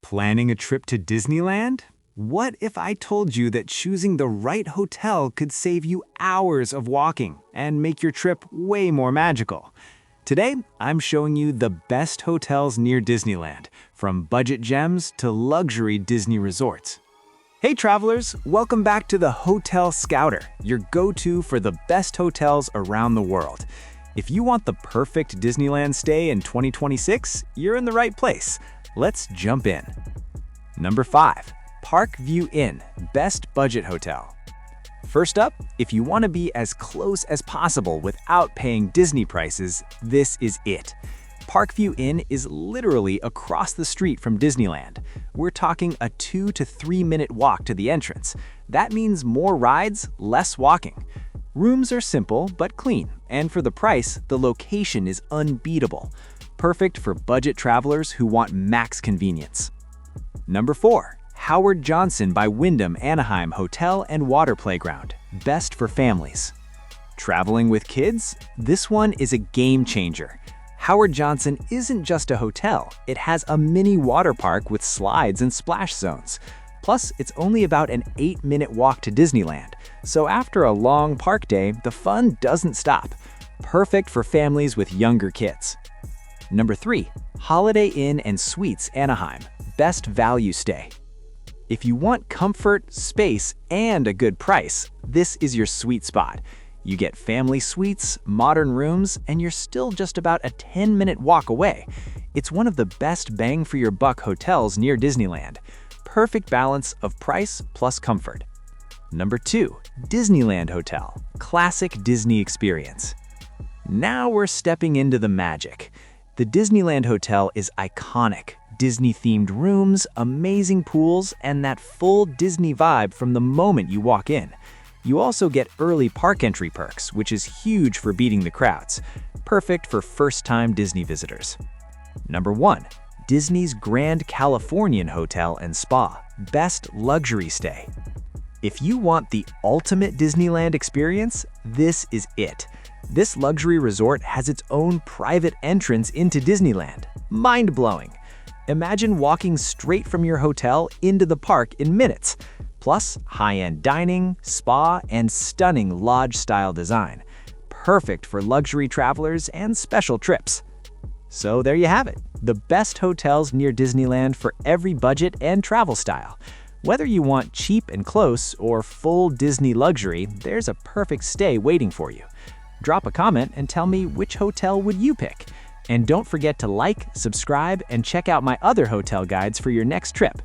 Planning a trip to Disneyland? What if I told you that choosing the right hotel could save you hours of walking and make your trip way more magical? Today, I'm showing you the best hotels near Disneyland, from budget gems to luxury Disney resorts. Hey travelers, welcome back to the Hotel Scouter, your go-to for the best hotels around the world. If you want the perfect Disneyland stay in 2026, you're in the right place. Let's jump in. Number 5. Parkview Inn, Best Budget Hotel. First up, if you want to be as close as possible without paying Disney prices, this is it. Parkview Inn is literally across the street from Disneyland. We're talking a 2 to 3 minute walk to the entrance. That means more rides, less walking. Rooms are simple but clean, and for the price, the location is unbeatable. Perfect for budget travelers who want max convenience. Number 4. Howard Johnson by Wyndham Anaheim Hotel and Water Playground, best for families. Traveling with kids? This one is a game changer. Howard Johnson isn't just a hotel, it has a mini water park with slides and splash zones. Plus, it's only about an 8-minute walk to Disneyland, so after a long park day, the fun doesn't stop. Perfect for families with younger kids. Number 3. Holiday Inn and Suites Anaheim, best value stay. If you want comfort, space, and a good price, this is your sweet spot. You get family suites, modern rooms, and you're still just about a 10-minute walk away. It's one of the best bang-for-your-buck hotels near Disneyland. Perfect balance of price plus comfort. Number 2. Disneyland Hotel, classic Disney experience. Now we're stepping into the magic. The Disneyland Hotel is iconic. Disney-themed rooms, amazing pools, and that full Disney vibe from the moment you walk in. You also get early park entry perks, which is huge for beating the crowds. Perfect for first-time Disney visitors. Number 1. Disney's Grand Californian Hotel and Spa, best luxury stay. If you want the ultimate Disneyland experience, this is it. This luxury resort has its own private entrance into Disneyland. Mind-blowing. Imagine walking straight from your hotel into the park in minutes. Plus, high-end dining, spa, and stunning lodge-style design. Perfect for luxury travelers and special trips. So there you have it, the best hotels near Disneyland for every budget and travel style. Whether you want cheap and close or full Disney luxury, there's a perfect stay waiting for you. Drop a comment and tell me which hotel would you pick. And don't forget to like, subscribe, and check out my other hotel guides for your next trip.